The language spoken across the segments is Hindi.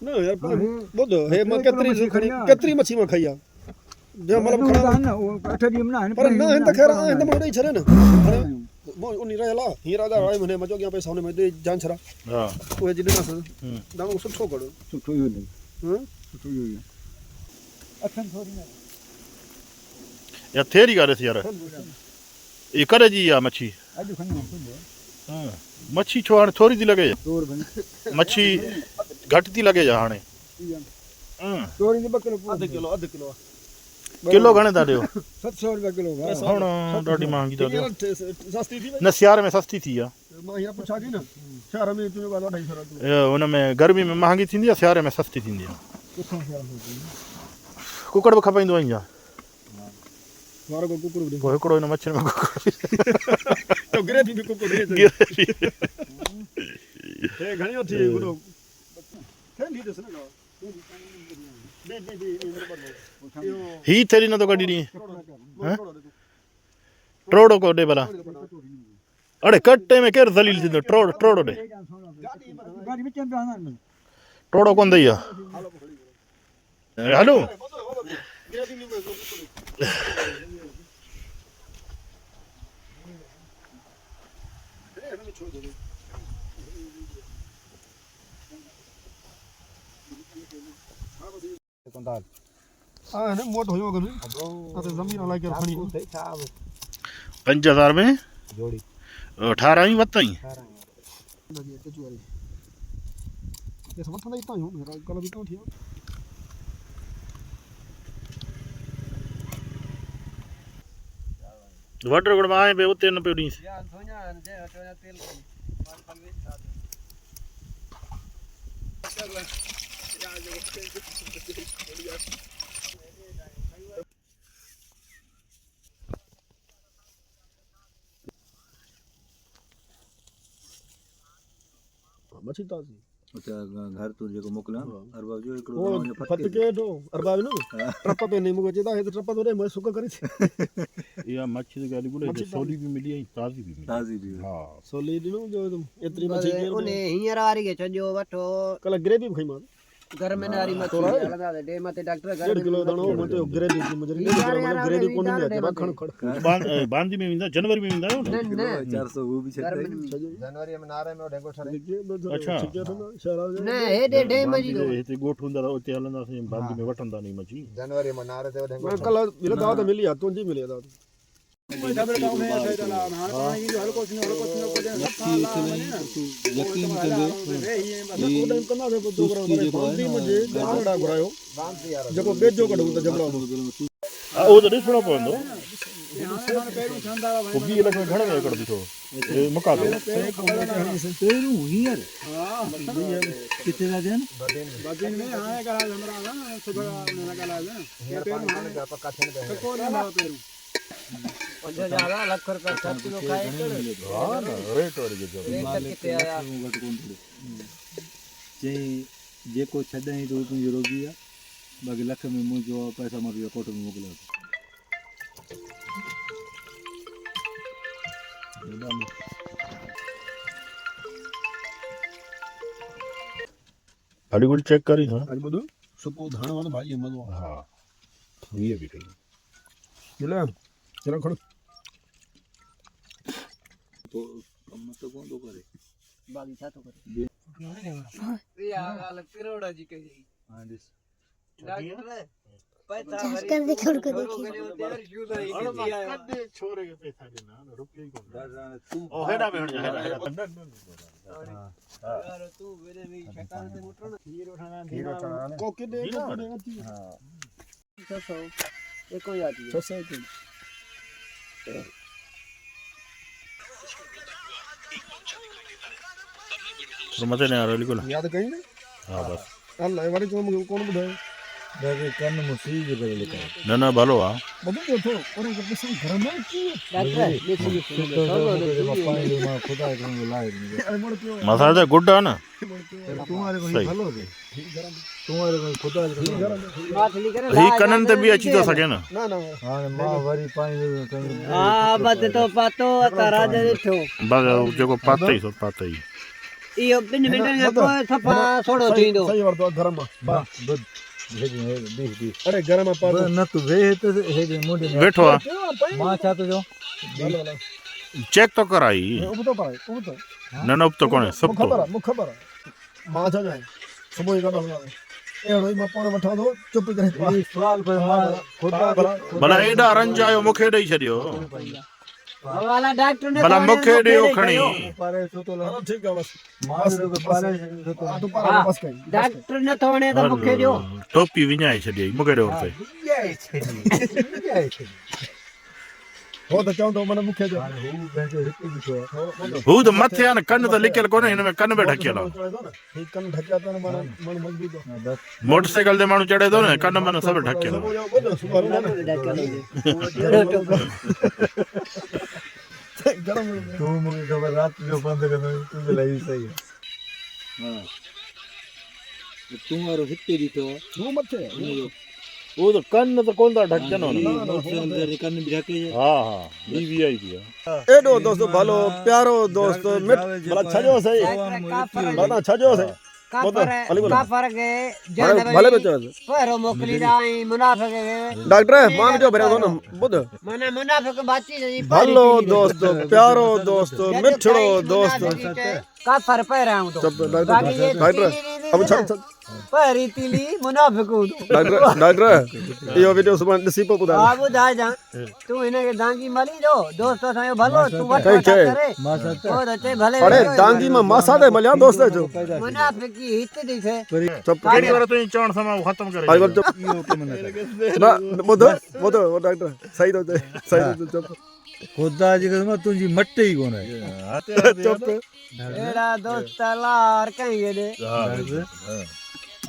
ना यार बुध हे मां केतरी मच्छी मां खाई आ जे मतलब खड़ा ना वो अठड़ी में ना पर ना हिंद खैर हिंद मोड़े छरे न मो उनी रहला हीरा दा राय मने मजो गया पैसा ने दे जान छरा हां ओ जिने ना दाम सुठो करो सुठो यो नहीं हां सुठो यो अखन थोड़ी ना या थेरी करे यार ये करे जी या मच्छी आज खन हां मच्छी छोड़ थोड़ी दी लगे तोर बन मच्छी घट दी लगे जा हाने हां तोरी दे बकलो आधा किलो किलो घणे दा दियो 700 रुपया किलो हुन ॾाढी महांगी दा दियो सस्ती थी न सियारे में सस्ती थी या मां या पुछा थी ना शहर में तुने वाला 250 हुन में गर्मी में महांगी थींदी या सियारे में सस्ती थींदी या कुकड़ भी खपाइंदो आहीं या मारो को कुकुर दे पोइ हिकिड़ो हिन मच्छर में कुकड़ तो ग्रेवी भी कुकुर दे हे घणी थी गुरु थे नी दस ना ही थेरी न तो कढी नी ट्रोड़ो को दे भला अड़े कट्टे में केर दलील थींदो ट्रोड़ो दे गाड़ी में चंद आना ट्रोड़ो कोन दई आ हेलो हां ने मोट होयो गन अते जमीन वाला के खणी 5000 में जोड़ी 18 ही वत्ता ही लगी के जुआरी ये सब ठंडा इतना हो मेरा कल भी तो थी वाटर गुड़ में आए बे उते न पे दी या सोना जे हटोया तेल मच्छी ताजी घर तो जेको मोकला अरबा जो एकड़ो फत के दो अरबा नो ट्रप पे नहीं मुझे दा है तो ट्रप तो रे मैं सुका करी या मच्छी तो गाली गुड़े सोली भी मिली ताजी भी मिली हां सोली दी नो जो एतरी मच्छी के ओने हियर वारी के छजो वठो कल ग्रेवी खाई मां घर में नारी मच्छी लगा दे डे मते डॉक्टर घर 1.5 किलो दानो मते ग्रेवी की मुझे ग्रेवी कोनी दे रखण खड़ बांदी में विंदा जनवरी में विंदा न 400 वो भी छे जनवरी में नारे में ढेंगो ठरे अच्छा न हे डे डे मजी दो हिते गोठ हुंदा उते हलंदा से बांदी में वठंदा नहीं मच्छी जनवरी में नारे ते ढेंगो कल मिले दावत मिली आ तुंजी मिली दावत डबल काम है सही चला हां पानी की हल्को को यकीन करे ये कना से दो बांदी मुझे गाड़ा घुरायो जको बेजो कढू त जबड़ा ओ तो ॾिसणो पवंदो वो 20 लख में घणे में एकड़ ॾिठो मका दो पेरू हियर हां कितने दा देन बाकी में हां करा हमरा ना सुबह में करा ले पेरू पक्का थे को ना पेरू 5000 लाख रुपया खर्च लो खाए हां ना रेट और जो रेट किते आया जे जेको छडई तो तुझी रोगी आ बाकी लख में मुझो पैसा मारियो कोट में मोकला हडी गुड चेक करी हां आज बदो सुको धाण वाला भाई मजो हां ये भी कही मिला चलो खड़ तो कम तो कौन तो करे बागी था तो करे या गाल करोड़ जी कही हां दिस डॉक्टर पैसा कर दे छोड़ के छोरे के पैसा देना रुपया ही कोन ओ हेडा में हेडा यार तू मेरे भी शैतान से मुटण हीरो ठाना कोके दे हां 600 एको याद 600 के तो मजे नहीं आ रहा बिल्कुल याद कहीं ना हां बस अल्लाह वाली को कौन बुधाए दादे कन मुसी जे करे लेकर ना भलो आ बदो जो थो और एक पैसा घर में की डॉक्टर देखिए पानी में खुदा को लाए मसाला गुड है ना तुम्हारे को भलो दे तुम्हारे को खुदा माथली करे ही कनन ते भी अची तो सके ना ना ना हां मां वरी पानी हां बत तो पातो त राजा ॾिठो बस जेको पाते ही सो पाते ही इहो 2 मिंटनि खां पोइ सफ़ा सोड़ो थींदो सही वरतो गरम बा बुध हेजे बी अरे गरम पा न तू वे तो हेजे मुंडे वेठो आ मां छा तो जो चेक तो कराई उबतो पाए उबतो न न तो कोने सब तो खबर मां छा जाए सुबह का एड़ो ही मां पाण वठा दो चुप करे ई सवाल पर मां खुदा भला एडा रंज आयो मूंखे ॾेई छॾियो वाला डॉक्टर ने भला मूंखे ॾियो खणी पारे सुतो लो ठीक है बस मां तो पारे सुतो तू पाण बस कई डॉक्टर ने थोड़े तो मुखे ॾियो टोपी विञाए छॾियई मूंखे ॾियो हुते हो त चऊं तो मन मुखे जो हाणे हू पंहिंजो हिते बीठो आहे हू त मथे आहे न कन त लिकियल कोन्हे हिन में कन में ढकियल आहे ही कन ढकिया तो मन मन मजबूत बस मोटरसाइकिल ते माण्हू चढ़े थो न कन मन सभु ढकियल आहे गरम तू मूंखे ख़बर रात जो बंद कंदो तू त लही सही हां तू वारो हिते बीठो आहे वो मथे वो तो कन तो कोन था ढकन कन भी ढके हा हा वीवीआईपी आहे एडो दोस्त भलो प्यारो दोस्त मिट भला छजो सही बता छजो सही काफर के भले बच्चा परो मोकली दाई मुनाफिक डॉक्टर मान जो भरे दो ना बुध मने मुनाफिक बाची जी भलो दोस्त प्यारो दोस्त मिठड़ो दोस्त काफर पैरा हूं तो डॉक्टर अब छड़ परी तिली मुनाफिक हूं डॉक्टर यो वीडियो सुबह ॾिसी पो ॿुधाए हा ॿुधाए जा तू हिन खे दांगी मली दो दोस्त सां भलो तू वठ करे ओ रचे भले अरे दांगी में मासा दे मलिया दोस्त जो मुनाफिक की हित दिखे चुप केड़ी वार तू चवण सां मां खत्म करे आई वर चुप ना बुध बुध वो डॉक्टर सही तो चुप खुदा जी कसम तुंहिंजी मट ई कोन आहे चुप एड़ा दोस्त लार कहीं दे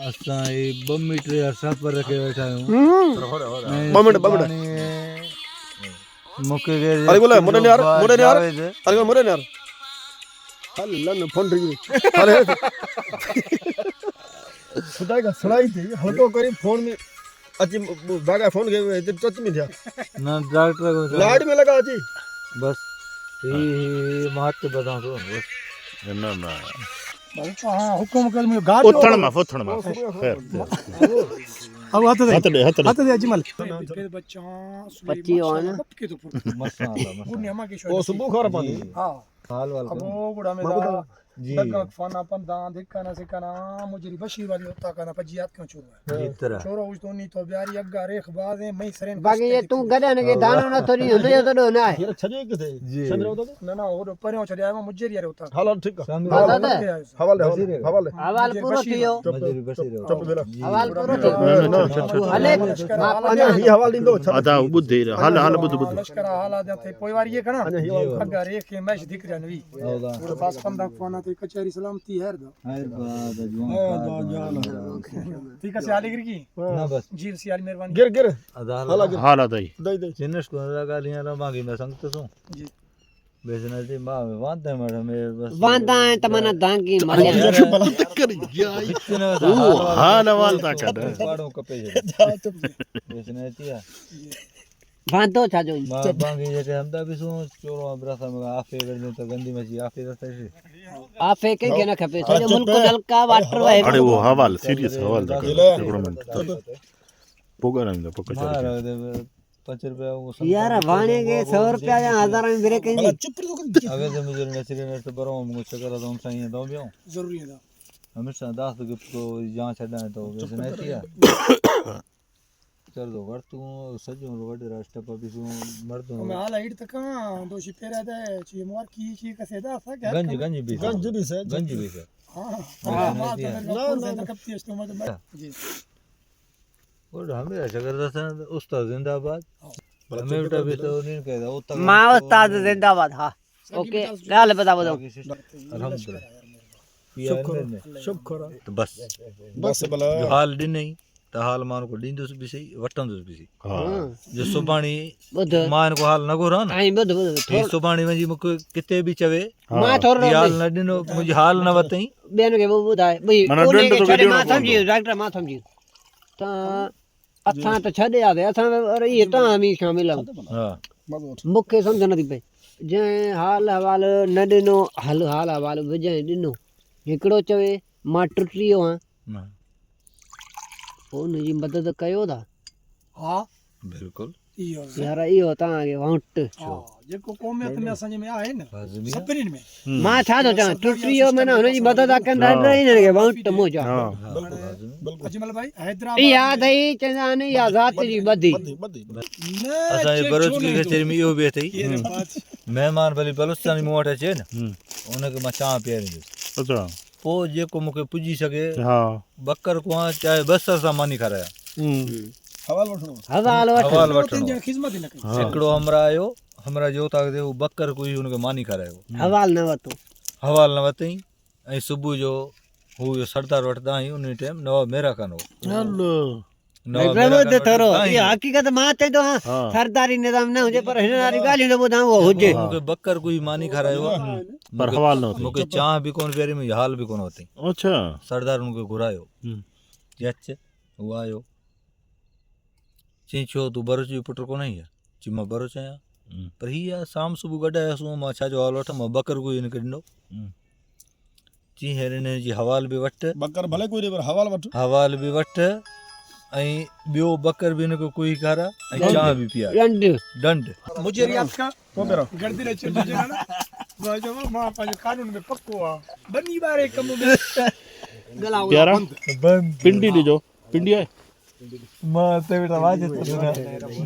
असां ई 2 मीटर जा सफ़र रखे वेठा आहियूं ॿ मिंट मूंखे अरे बोले मुरे यार अरे मुरे यार हल लन फोन रही अरे खुदा का सड़ाई थी हल्को करी फोन में अची भागा फोन के टच में था ना डॉक्टर को लाइट में लगा अची बस ही महत्व बताऊं तो बस न न हां हुकुम कर में गाड़ उथण मां खैर अब हाथ दे हथ दे अजमल पच्ची ऑन मसाला वो सुबह खबर पानी हां हाल वाल अब वो बुढ़ा में जी फना पंदा दिखाना सिखाना मुजरी बशीर वाली होता करना पजियात क्यों छोरा जी तरह छोरो उस तो नहीं तो प्यारी अग्गा रेख बाज है मैं सरेन बाकी ये तू गडन के दानो न थोड़ी होते जो तो ना है ये छजे किथे जी चंद्र होता ना ना और परियो चढ़िया में मुजरी यार होता हाल ठीक है हवाले हवाले हवाल पूरो थियो मजूरी बसी रहो चुप बेला हवाल पूरो थियो हले ही हवाल दींदो आधा बुद्धि हाल हाल बुद्ध लश्कर हाल आ थे पोई वार ये कना अग्गा रेख के मैच दिख रहा नवी और पास पंदा फोन ते कचहरी सलामती है दो ठीक है सियाली की ना बस जील सियाली मेहरबानी गिर हाल आदाई दई जिन्नस को गालियां ना मांगी मैं संगत सो जी बेचना थी मां वांदा मैडम मेरे बस वांदा है तमन्ना दांगी मले इतना हाल वाल ता कर पाड़ो कपे बेचना थी वांदो छा जो मां बांगी जेते हमदा भी सो चोरो अब्रासा में आफे करने तो गंदी मछली आफे रस्ते से आपे के ना खपे सजो मुल्क नलका वाटर है अरे वो हवाल सीरियस हवाल ता हिकिड़ो मिंट पोगा न पोका मार दे 5 रुपया वो यार वाणे के 100 रुपया या 1000 में बिरे कहीं अगर से मुझे नसरी ने तो बरो मुझे चक्कर तो हम सही दो बियो जरूरी है हमेशा 10 गिफ्ट को जहां छड़ा है तो बेचना थी कर दो कर तू सजो रोड रास्ता पर भी मर्द मैं हाल हाइट तक दो शिपेरा दे ची मोर की कसे दा सा गंज भी से हां ना कपती है तो मत जी और हमें जबरदस्त उस्ताद जिंदाबाद हमें बेटा भी तो नहीं कहता वो तक मां उस्ताद जिंदाबाद हां ओके गाल बता अल्हम्दुलिल्लाह शुक्र तो बस भला जो हाल दिन नहीं तो हाल मान को दींदुस भी सही वटंदुस भी सही हां जो सुबाणी बुध मान को हाल न को रहा ना आई बुध ये सुबाणी में जी मुके किते भी चवे मां थोरो हाल न दिनो मुझे हाल न वतई बेन के वो बुधाए भई कोने के छड़े मां समझी डॉक्टर मां समझी ता असां तो छड़े आवे असां अरे ये ता हम शामिल हम हां मुखे समझ न थी पे जे हाल हवाल न दिनो हाल हवाल वजे दिनो हिकिड़ो चवे मां टुटी वियो आहियां हुनजी मदद कयो था हा बिल्कुलु इहो यार इहो तव्हांखे वाउंट जेको क़ौमियत में असांजे में आहे न सभिनीनि में मां छा थो चवां टुटी वियो माना हुनजी मदद कंदा हिननि खे वाउंट मो चवां अजमल भाई हैदराबाद इहा अथई चवंदा आहिनि इहा ज़ात जी ॿधी असांजे बरोचगी कचहरी में इहो बि अथई महिमान भली बलूचिस्तानी मूं वटि अचे न हुनखे मां चांहि पीआरींदुसि अच्छा पोइ जेको मूंखे पुॼी सघे हा बकर कुआं चाहे बसर सां मानी खारायां हवाल वठणो हवाल वठ हवाल वठणो ख़िदमत न कई हिकिड़ो हमरा आयो हमरा जो था वो बकर कोई हुनखे मानी खारायो हवाल न वठो हवाल न वरितई ऐं सुबुह जो हू सरदार वठंदा आहियूं उन टाइम नवाब मेरा खान हो थोरो इहा हक़ीक़त मां चई थो सरदारी निज़ाम न हुजे पर हिन वारी ॻाल्हियूं न ॿुधां उहो हुजे मूंखे बकर कोई मानी खारायो पर हवाल न मूंखे चांहि बि कोन पीआरी मुंहिंजी हाल बि कोन वरितई अच्छा सरदार मूंखे घुरायो अच हू आयो चई छो तूं बरोच जो पुटु कोन आई आहे चई मां बरोच आहियां पर हीअ आहे शाम सुबुह गॾायासीं मां छाजो हाल वठां मां बकर कोई हिनखे ॾिनो चई हींअर हिन जी हवाल बि वठि बकर भले कोई पर हवाल वठ हवाल बि वठि ऐं ॿियो बकर बि हिनखे कोई खारा ऐं चांहि बि पीआर डंड मुझे याद का गर्दी रहे चल मुझे ना मां पंहिंजे कानून में पक्को आहे बनी बारे कम में प्यारा पिंडी ॾिजो पिंडी आहे मां ते बेटा वाजे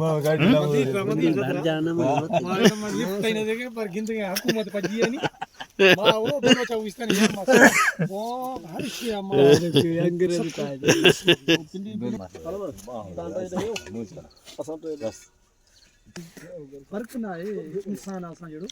मां गाड़ी मां लिफ्ट नहीं देखे पर गिनते हुकूमत पजी है नी मां वो बनो चाहू इस तरह मां वो हर शे मां अंग्रेज का फर्क ना है इंसान असा जड़ो